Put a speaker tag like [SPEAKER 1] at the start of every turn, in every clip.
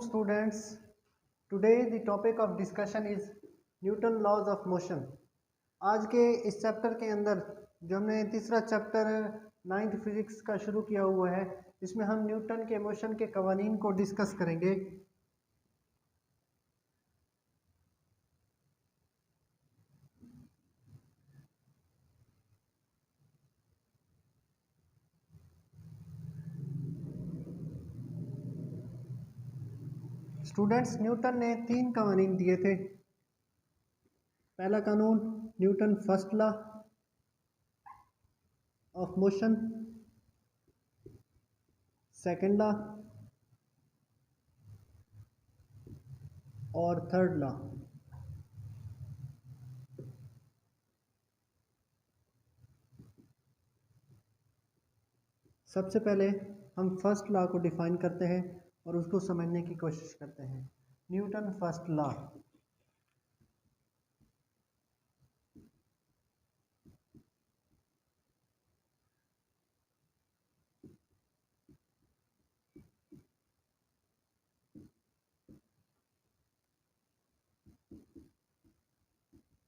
[SPEAKER 1] students. Today the topic of discussion is Newton laws of motion. आज के इस chapter के अंदर जो हमने तीसरा चैप्टर नाइन्थ फिजिक्स का शुरू किया हुआ है, इसमें हम न्यूटन के मोशन के कवानीन को डिस्कस करेंगे। स्टूडेंट्स, न्यूटन ने 3 कवानीन दिए थे। पहला कानून Newton first law of motion, second law और थर्ड लॉ। सबसे पहले हम फर्स्ट लॉ को डिफाइन करते हैं और उसको समझने की कोशिश करते हैं। Newton first law.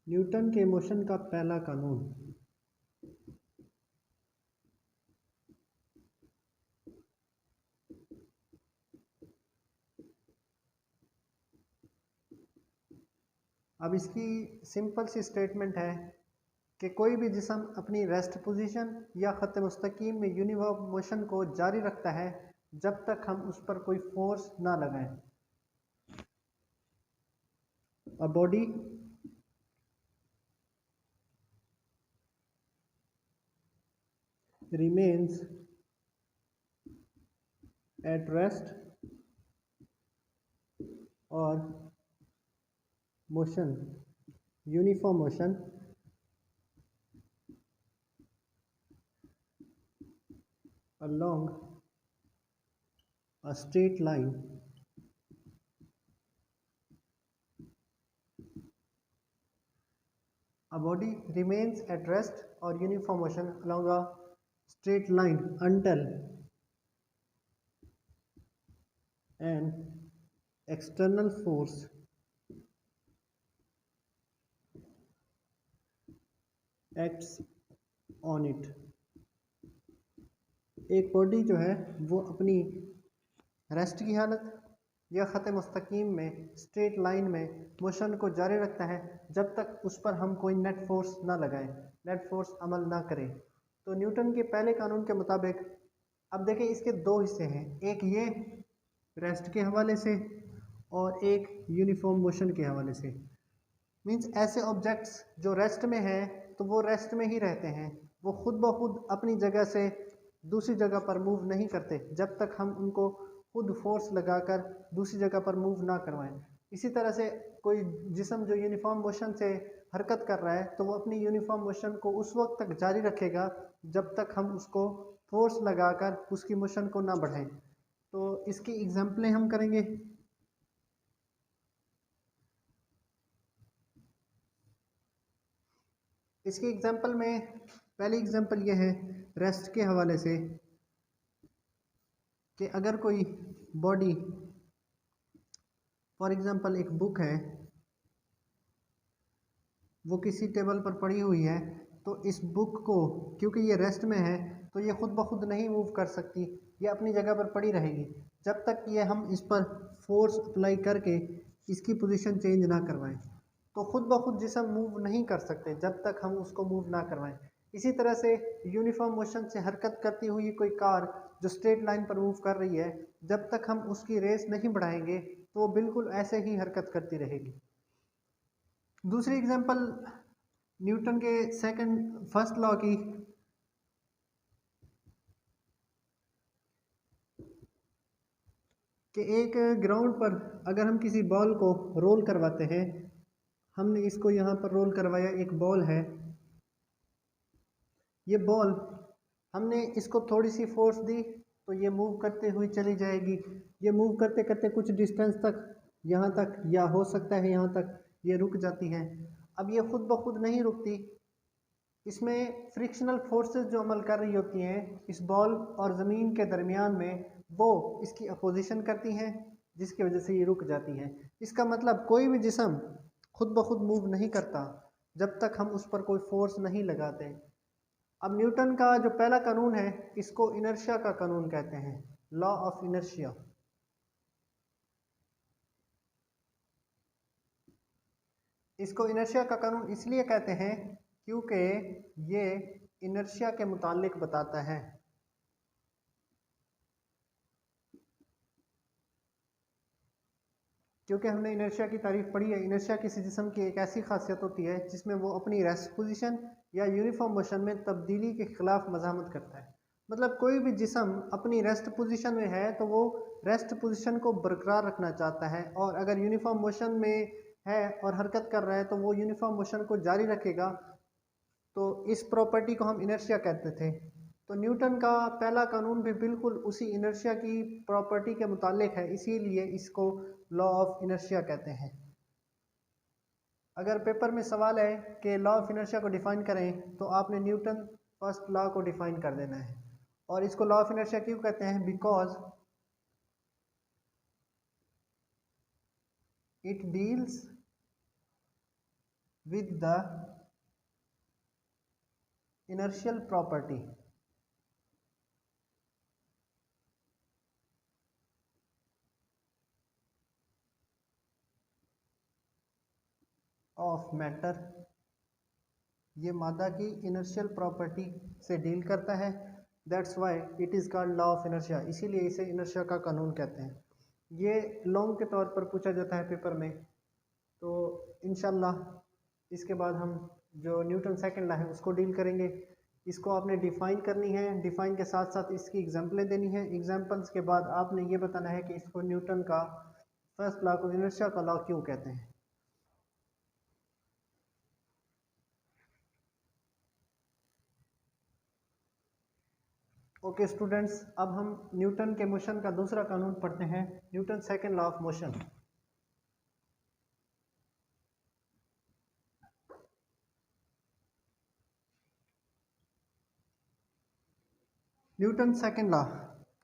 [SPEAKER 1] न्यूटन के मोशन का पहला कानून। अब इसकी सिंपल सी स्टेटमेंट है कि कोई भी जिस्म अपनी रेस्ट पोजीशन या ख़त मुस्तकीम में यूनिफॉर्म मोशन को जारी रखता है जब तक हम उस पर कोई फोर्स ना लगाएं। A body remains at rest or motion, uniform motion, along a straight line a body remains at rest or uniform motion along a straight line until an external force acts on it। एक body जो है वो अपनी rest की हालत या ख़त मुस्तकीम में स्ट्रेट लाइन में मोशन को जारी रखता है जब तक उस पर हम कोई नेट फोर्स ना लगाएं, नेट फोर्स अमल ना करें। तो न्यूटन के पहले कानून के मुताबिक, अब देखें इसके 2 हिस्से हैं, एक ये रेस्ट के हवाले से और एक यूनिफॉर्म मोशन के हवाले से। मींस ऐसे ऑब्जेक्ट्स जो रेस्ट में हैं तो वो रेस्ट में ही रहते हैं, वो खुद ब खुद अपनी जगह से दूसरी जगह पर मूव नहीं करते जब तक हम उनको खुद फोर्स लगाकर दूसरी जगह पर मूव ना करवाएं। इसी तरह से कोई जिस्म जो यूनिफॉर्म मोशन से हरकत कर रहा है तो वो अपनी यूनिफॉर्म मोशन को उस वक्त तक जारी रखेगा जब तक हम उसको फोर्स लगाकर उसकी मोशन को ना बढ़ाएं। तो इसकी एग्जांपलें हम करेंगे। इसकी एग्जांपल में पहली एग्जांपल ये है रेस्ट के हवाले से कि अगर कोई बॉडी, फॉर एग्जांपल एक बुक है, वो किसी टेबल पर पड़ी हुई है, तो इस बुक को क्योंकि ये रेस्ट में है तो ये खुद ब खुद नहीं मूव कर सकती, ये अपनी जगह पर पड़ी रहेगी जब तक ये हम इस पर फोर्स अप्लाई करके इसकी पोजीशन चेंज ना करवाएं। तो खुद ब खुद जिस्म मूव नहीं कर सकते जब तक हम उसको मूव ना करवाएं। इसी तरह से यूनिफॉर्म मोशन से हरकत करती हुई कोई कार जो स्ट्रेट लाइन पर मूव कर रही है, जब तक हम उसकी रेस नहीं बढ़ाएंगे तो वो बिल्कुल ऐसे ही हरकत करती रहेगी। दूसरी एग्जांपल न्यूटन के फर्स्ट लॉ की, कि एक ग्राउंड पर अगर हम किसी बॉल को रोल करवाते हैं, हमने इसको यहाँ पर रोल करवाया, एक बॉल है, ये बॉल हमने इसको थोड़ी सी फोर्स दी तो ये मूव करते हुए चली जाएगी। ये मूव करते करते कुछ डिस्टेंस तक, यहाँ तक या हो सकता है यहाँ तक ये रुक जाती है। अब ये खुद ब खुद नहीं रुकती, इसमें फ्रिक्शनल फोर्सेस जो अमल कर रही होती हैं इस बॉल और ज़मीन के दरमियान में, वो इसकी अपोजिशन करती हैं जिसकी वजह से ये रुक जाती है। इसका मतलब कोई भी जिस्म खुद ब खुद मूव नहीं करता जब तक हम उस पर कोई फोर्स नहीं लगाते। अब न्यूटन का जो पहला कानून है इसको इनर्शिया का कानून कहते हैं, लॉ ऑफ इनर्शिया। इसको इनर्शिया का कानून इसलिए कहते हैं क्योंकि ये इनर्शिया के मुतालिक बताता है। क्योंकि हमने इनर्शिया की तारीफ पढ़ी है, इनर्शिया किसी जिस्म की एक ऐसी खासियत होती है जिसमें वो अपनी रेस्ट पोजीशन या यूनिफॉर्म मोशन में तब्दीली के खिलाफ मज़ामत करता है। मतलब कोई भी जिस्म अपनी रेस्ट पोजीशन में है तो वो रेस्ट पोजीशन को बरकरार रखना चाहता है, और अगर यूनिफॉर्म मोशन में है और हरकत कर रहा है तो वो यूनिफॉर्म मोशन को जारी रखेगा। तो इस प्रॉपर्टी को हम इनर्शिया कहते थे। तो न्यूटन का पहला कानून भी बिल्कुल उसी इनर्शिया की प्रॉपर्टी के मुतालिक है, इसीलिए इसको लॉ ऑफ इनर्शिया कहते हैं। अगर पेपर में सवाल है कि लॉ ऑफ इनर्शिया को डिफाइन करें तो आपने न्यूटन फर्स्ट लॉ को डिफाइन कर देना है। और इसको लॉ ऑफ इनर्शिया क्यों कहते हैं? Because it deals with the inertial property of matter। ये मादा की इनर्शियल प्रॉपर्टी से डील करता है। That's why it is called law of inertia, इसीलिए इसे इनर्शिया का कानून कहते हैं। ये लॉन्ग के तौर पर पूछा जाता है पेपर में। तो इंशाल्लाह इसके बाद हम जो न्यूटन सेकंड लॉ है उसको डील करेंगे। इसको आपने डिफ़ाइन करनी है, डिफ़ाइन के साथ साथ इसकी एग्जांपलें देनी है। एग्जांपल्स के बाद आपने ये बताना है कि इसको न्यूटन का फर्स्ट लॉ को इनर्शिया का लॉ क्यों कहते हैं। ओके स्टूडेंट्स, अब हम न्यूटन के मोशन का दूसरा कानून पढ़ते हैं, Newton second law of motion. Newton second law.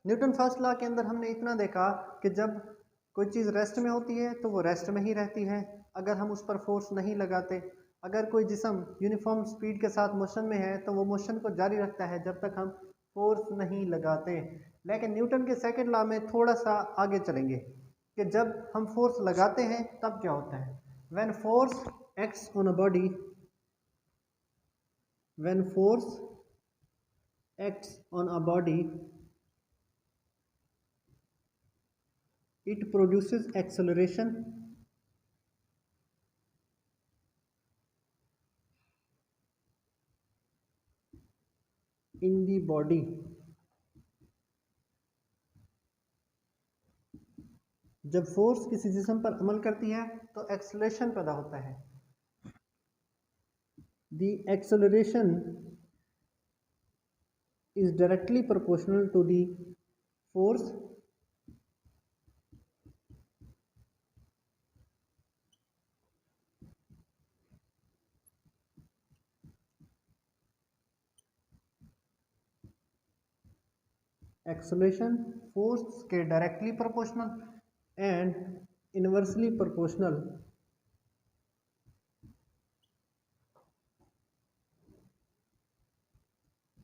[SPEAKER 1] Newton first law के अंदर हमने इतना देखा कि जब कोई चीज़ रेस्ट में होती है तो वो रेस्ट में ही रहती है अगर हम उस पर फोर्स नहीं लगाते। अगर कोई जिस्म यूनिफॉर्म स्पीड के साथ मोशन में है तो वो मोशन को जारी रखता है जब तक हम फोर्स नहीं लगाते। लेकिन न्यूटन के सेकंड लॉ में थोड़ा सा आगे चलेंगे कि जब हम फोर्स लगाते हैं तब क्या होता है। When force acts on a body, when force acts on a body, it produces acceleration in the body। जब फोर्स किसी जिस्म पर अमल करती है तो एक्सेलरेशन पैदा होता है। The acceleration is directly proportional to the force acceleration force के directly proportional and inversely proportional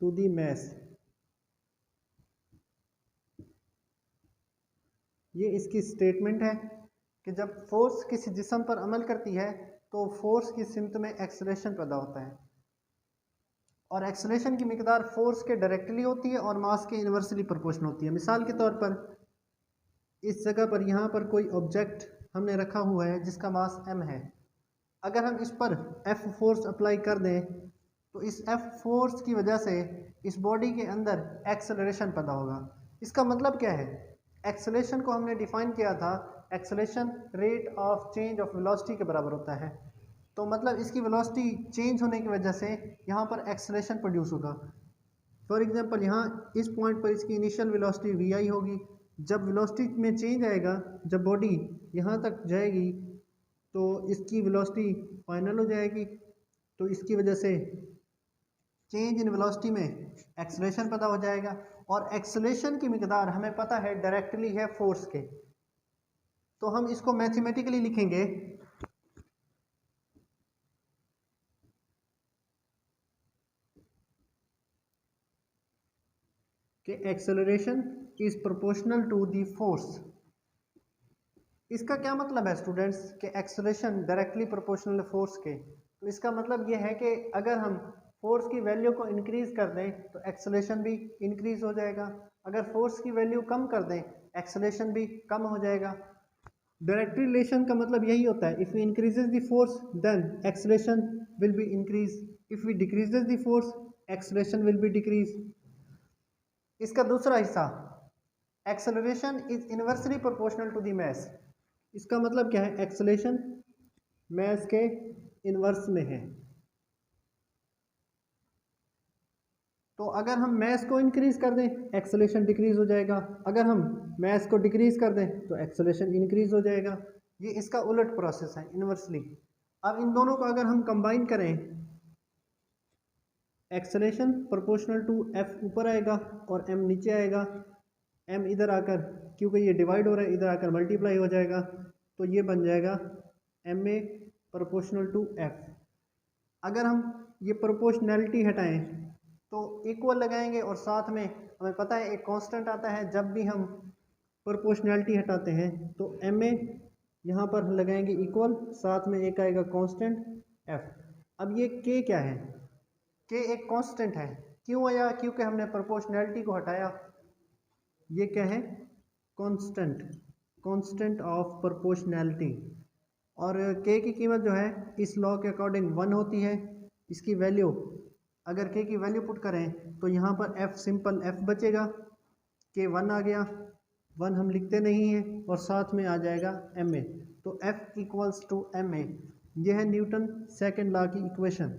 [SPEAKER 1] to the mass. ये इसकी स्टेटमेंट है कि जब फोर्स किसी जिस्म पर अमल करती है तो फोर्स की सिमत में एक्सेलरेशन पैदा होता है, और एक्सेलरेशन की मिकदार फोर्स के डायरेक्टली होती है और मास के इन्वर्सली प्रोपोर्शनल होती है। मिसाल के तौर पर इस जगह पर यहाँ पर कोई ऑब्जेक्ट हमने रखा हुआ है जिसका मास m है। अगर हम इस पर F फोर्स अप्लाई कर दें तो इस F फोर्स की वजह से इस बॉडी के अंदर एक्सेलरेशन पैदा होगा। इसका मतलब क्या है? एक्सेलरेशन को हमने डिफाइन किया था, acceleration rate of change of velocity के बराबर होता है। तो मतलब इसकी वेलोसिटी चेंज होने की वजह से यहाँ पर एक्सेलरेशन प्रोड्यूस होगा। फॉर एग्जांपल यहाँ इस पॉइंट पर इसकी इनिशियल वेलोसिटी vi होगी। जब वेलोसिटी में चेंज आएगा, जब बॉडी यहाँ तक जाएगी तो इसकी वेलोसिटी फाइनल हो जाएगी। तो इसकी वजह से चेंज इन वेलोसिटी में एक्सेलरेशन पैदा हो जाएगा, और एक्सेलरेशन की मिकदार हमें पता है डायरेक्टली है फोर्स के। तो हम इसको मैथमेटिकली लिखेंगे कि acceleration is proportional to the force. इसका क्या मतलब है स्टूडेंट्स कि एक्सेलरेशन डायरेक्टली प्रोपोर्शनल फोर्स के। तो इसका मतलब ये है कि अगर हम फोर्स की वैल्यू को इंक्रीज कर दें तो एक्सेलरेशन भी इंक्रीज हो जाएगा, अगर फोर्स की वैल्यू कम कर दें एक्सेलरेशन भी कम हो जाएगा। डायरेक्ट रिलेशन का मतलब यही होता है, if we increases the force then acceleration will be increase, if we decreases the force acceleration will be decrease. इसका दूसरा हिस्सा, acceleration is inversely proportional to the mass. इसका मतलब क्या है, एक्सेलरेशन मास के इनवर्स में है। तो अगर हम मास को इंक्रीज कर दें एक्सेलरेशन डिक्रीज हो जाएगा, अगर हम मास को डिक्रीज कर दें तो एक्सेलरेशन इंक्रीज हो जाएगा। ये इसका उलट प्रोसेस है, इनवर्सली। अब इन दोनों को अगर हम कंबाइन करें, एक्सेलरेशन प्रोपोर्शनल टू एफ ऊपर आएगा और एम नीचे आएगा, एम इधर आकर, क्योंकि ये डिवाइड हो रहा है, इधर आकर मल्टीप्लाई हो जाएगा, तो ये बन जाएगा M A proportional to F. अगर हम ये प्रोपोर्शनैलिटी हटाएं तो इक्वल लगाएंगे और साथ में हमें पता है एक कांस्टेंट आता है जब भी हम प्रोपोर्शनैलिटी हटाते हैं, तो एम ए यहाँ पर लगाएंगे इक्वल, साथ में एक आएगा कांस्टेंट एफ। अब ये के क्या है, के एक कांस्टेंट है, क्यों आया, क्योंकि हमने प्रोपोर्शनैलिटी को हटाया। ये क्या है, कांस्टेंट, कांस्टेंट ऑफ प्रोपोर्शनैलिटी। और के की कीमत जो है इस लॉ के अकॉर्डिंग 1 होती है। इसकी वैल्यू, अगर के की वैल्यू पुट करें तो यहाँ पर एफ, सिंपल एफ बचेगा, के 1 आ गया, 1 हम लिखते नहीं हैं, और साथ में आ जाएगा एम ए, तो F equals to M A. यह है न्यूटन सेकेंड लॉ की इक्वेशन।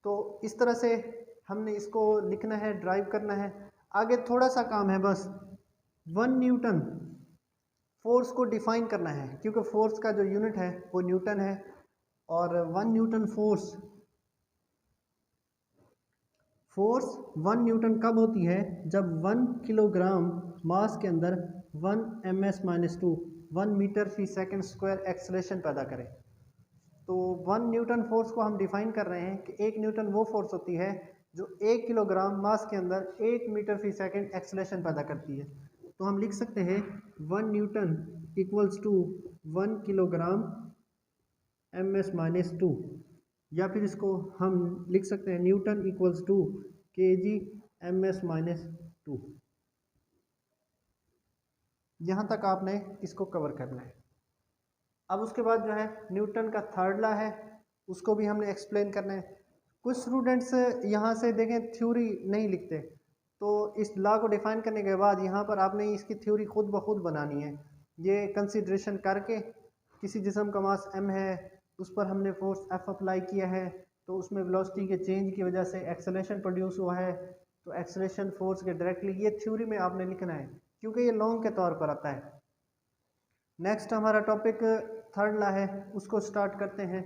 [SPEAKER 1] तो इस तरह से हमने इसको लिखना है, ड्राइव करना है। आगे थोड़ा सा काम है बस, 1 न्यूटन फोर्स को डिफाइन करना है, क्योंकि फोर्स का जो यूनिट है वो न्यूटन है। और 1 न्यूटन फोर्स 1 न्यूटन कब होती है, जब 1 किलोग्राम मास के अंदर 1 ms-2 1 मीटर फी सेकंड स्क्वायर एक्सेलरेशन पैदा करे। तो 1 न्यूटन फोर्स को हम डिफाइन कर रहे हैं कि 1 न्यूटन वो फोर्स होती है जो 1 किलोग्राम मास के अंदर 1 मीटर फी सेकंड एक्सेलरेशन पैदा करती है। तो हम लिख सकते हैं 1 Newton equals to 1 kilogram ms-2, या फिर इसको हम लिख सकते हैं Newton equals to kg ms-2। यहाँ तक आपने इसको कवर करना है। अब उसके बाद जो है न्यूटन का थर्ड लॉ है, उसको भी हमने एक्सप्लेन करना है। कुछ स्टूडेंट्स यहाँ से देखें थ्योरी नहीं लिखते, तो इस लॉ को डिफाइन करने के बाद यहाँ पर आपने इसकी थ्योरी खुद ब खुद बनानी है। ये कंसिड्रेशन करके किसी जिस्म का मास m है, उस पर हमने फोर्स F अप्लाई किया है, तो उसमें वेलोसिटी के चेंज की वजह से एक्सेलरेशन प्रोड्यूस हुआ है, तो एक्सेलरेशन फोर्स के डायरेक्टली ये थ्योरी में आपने लिखना है, क्योंकि ये लॉन्ग के तौर पर आता है। नेक्स्ट हमारा टॉपिक थर्ड लॉ है, उसको स्टार्ट करते हैं।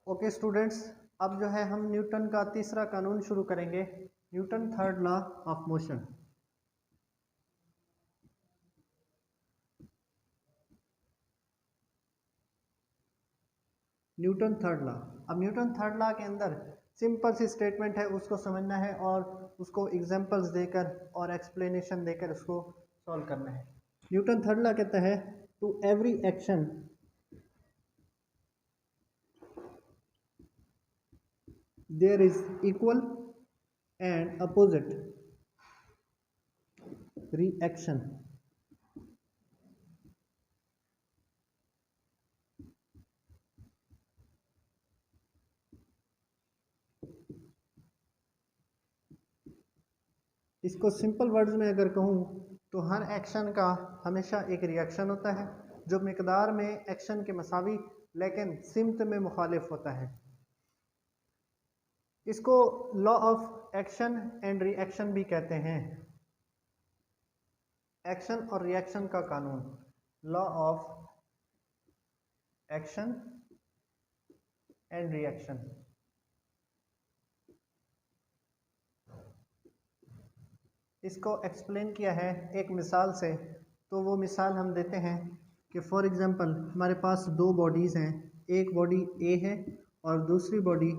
[SPEAKER 1] ओके स्टूडेंट्स, अब जो है हम न्यूटन का तीसरा कानून शुरू करेंगे, Newton third law of motion. Newton third law. अब न्यूटन थर्ड लॉ के अंदर सिंपल सी स्टेटमेंट है, उसको समझना है और उसको एग्जांपल्स देकर और एक्सप्लेनेशन देकर उसको सॉल्व करना है। न्यूटन थर्ड लॉ कहता है to every action there is equal and opposite reaction. इसको सिंपल वर्ड्स में अगर कहूँ तो हर एक्शन का हमेशा एक रिएक्शन होता है जो मिकदार में एक्शन के मसावी लेकिन सिमत में मुखालिफ होता है। इसको law of action and reaction भी कहते हैं। एक्शन और रिएक्शन का कानून, law of action and reaction. इसको एक्सप्लेन किया है एक मिसाल से। तो वो मिसाल हम देते हैं कि फॉर एग्ज़ाम्पल हमारे पास दो बॉडीज़ हैं, एक बॉडी ए है और दूसरी बॉडी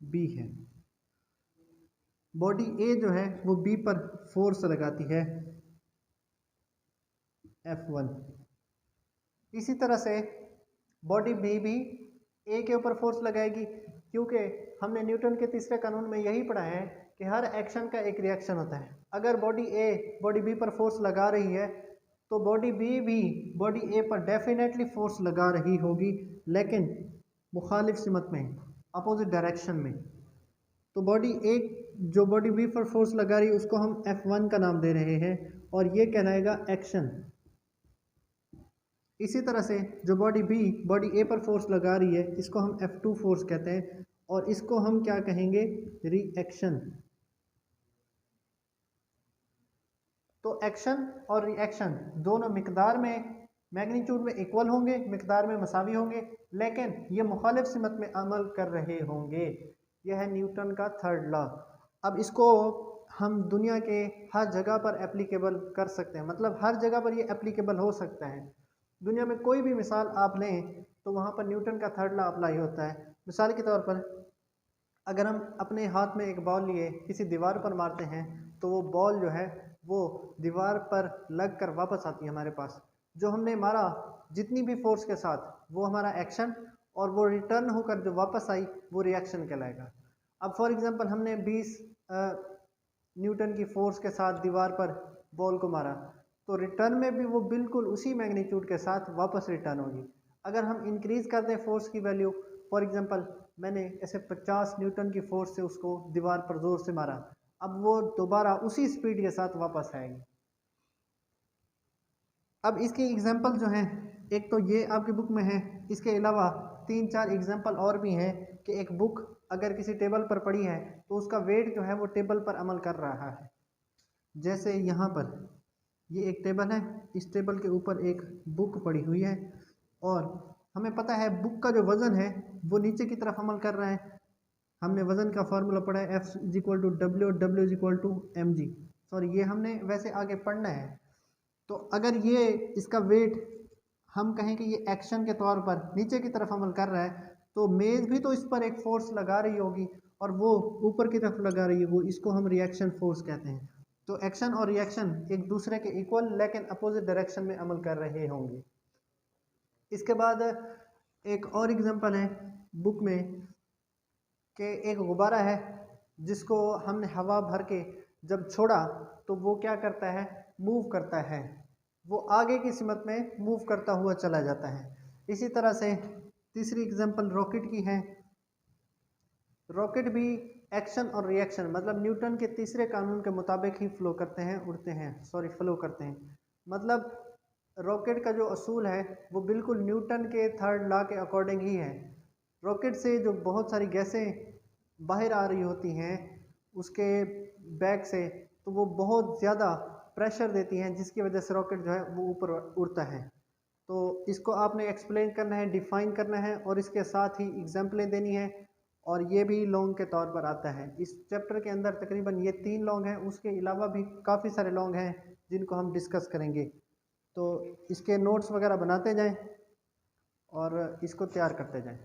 [SPEAKER 1] बी है। बॉडी ए जो है वो बी पर फोर्स लगाती है F1। इसी तरह से बॉडी बी भी ए के ऊपर फोर्स लगाएगी, क्योंकि हमने न्यूटन के तीसरे कानून में यही पढ़ा है कि हर एक्शन का एक रिएक्शन होता है। अगर बॉडी ए बॉडी बी पर फोर्स लगा रही है तो बॉडी बी भी बॉडी ए पर डेफिनेटली फोर्स लगा रही होगी, लेकिन मुखालिफ सिमत में, अपोजिट डायरेक्शन में। तो बॉडी ए जो बॉडी बी पर फोर्स लगा रही है उसको हम F1 का नाम दे रहे हैं और ये कहलाएगा एक्शन। इसी तरह से जो बॉडी बी बॉडी ए पर फोर्स लगा रही है इसको हम F2 फोर्स कहते हैं और इसको हम क्या कहेंगे, रिएक्शन। तो एक्शन और रिएक्शन दोनों मिकदार में, मैग्नीट्यूड में इक्वल होंगे, मिकदार में मसावी होंगे, लेकिन ये मुखालिफ सिमत में अमल कर रहे होंगे। यह है न्यूटन का थर्ड लॉ। अब इसको हम दुनिया के हर जगह पर एप्लीकेबल कर सकते हैं, मतलब हर जगह पर ये एप्लीकेबल हो सकता है। दुनिया में कोई भी मिसाल आप लें तो वहाँ पर न्यूटन का थर्ड लॉ अप्लाई होता है। मिसाल के तौर पर अगर हम अपने हाथ में एक बॉल लिए किसी दीवार पर मारते हैं तो वो बॉल जो है वो दीवार पर लग कर वापस आती है हमारे पास। जो हमने मारा जितनी भी फोर्स के साथ वो हमारा एक्शन, और वो रिटर्न होकर जो वापस आई वो रिएक्शन कहलाएगा। अब फॉर एग्जांपल हमने 20 न्यूटन की फोर्स के साथ दीवार पर बॉल को मारा तो रिटर्न में भी वो बिल्कुल उसी मैग्नीट्यूड के साथ वापस रिटर्न होगी। अगर हम इंक्रीज़ कर दें फोर्स की वैल्यू, फॉर एग्जांपल मैंने ऐसे 50 न्यूटन की फोर्स से उसको दीवार पर जोर से मारा, अब वो दोबारा उसी स्पीड के साथ वापस आएगी। अब इसकी एग्जांपल जो हैं, एक तो ये आपकी बुक में है, इसके अलावा 3-4 एग्जांपल और भी हैं कि एक बुक अगर किसी टेबल पर पड़ी है तो उसका वेट जो है वो टेबल पर अमल कर रहा है। जैसे यहाँ पर ये एक टेबल है, इस टेबल के ऊपर एक बुक पड़ी हुई है और हमें पता है बुक का जो वज़न है वो नीचे की तरफ अमल कर रहा है। हमने वज़न का फार्मूला पढ़ा है F=W, W=mg। सॉरी, ये हमने वैसे आगे पढ़ना है। तो अगर ये इसका वेट हम कहें कि ये एक्शन के तौर पर नीचे की तरफ अमल कर रहा है तो मेज़ भी तो इस पर एक फ़ोर्स लगा रही होगी और वो ऊपर की तरफ लगा रही है, वो इसको हम रिएक्शन फोर्स कहते हैं। तो एक्शन और रिएक्शन एक दूसरे के इक्वल लेकिन अपोजिट डायरेक्शन में अमल कर रहे होंगे। इसके बाद एक और एग्जांपल है बुक में कि एक गुब्बारा है जिसको हमने हवा भर के जब छोड़ा तो वो क्या करता है, मूव करता है, वो आगे की सिमत में मूव करता हुआ चला जाता है। इसी तरह से तीसरी एग्जांपल रॉकेट की है। रॉकेट भी एक्शन और रिएक्शन मतलब न्यूटन के तीसरे कानून के मुताबिक ही फ्लो करते हैं, फ्लो करते हैं। मतलब रॉकेट का जो असूल है वो बिल्कुल न्यूटन के थर्ड लॉ के अकॉर्डिंग ही है। रॉकेट से जो बहुत सारी गैसें बाहर आ रही होती हैं उसके बैक से, तो वो बहुत ज़्यादा प्रेशर देती हैं जिसकी वजह से रॉकेट जो है वो ऊपर उड़ता है। तो इसको आपने एक्सप्लेन करना है, डिफ़ाइन करना है और इसके साथ ही एग्जाम्पलें देनी है और ये भी लॉन्ग के तौर पर आता है। इस चैप्टर के अंदर तकरीबन ये 3 लॉन्ग हैं, उसके अलावा भी काफ़ी सारे लॉन्ग हैं जिनको हम डिस्कस करेंगे। तो इसके नोट्स वगैरह बनाते जाएं और इसको तैयार करते जाएं।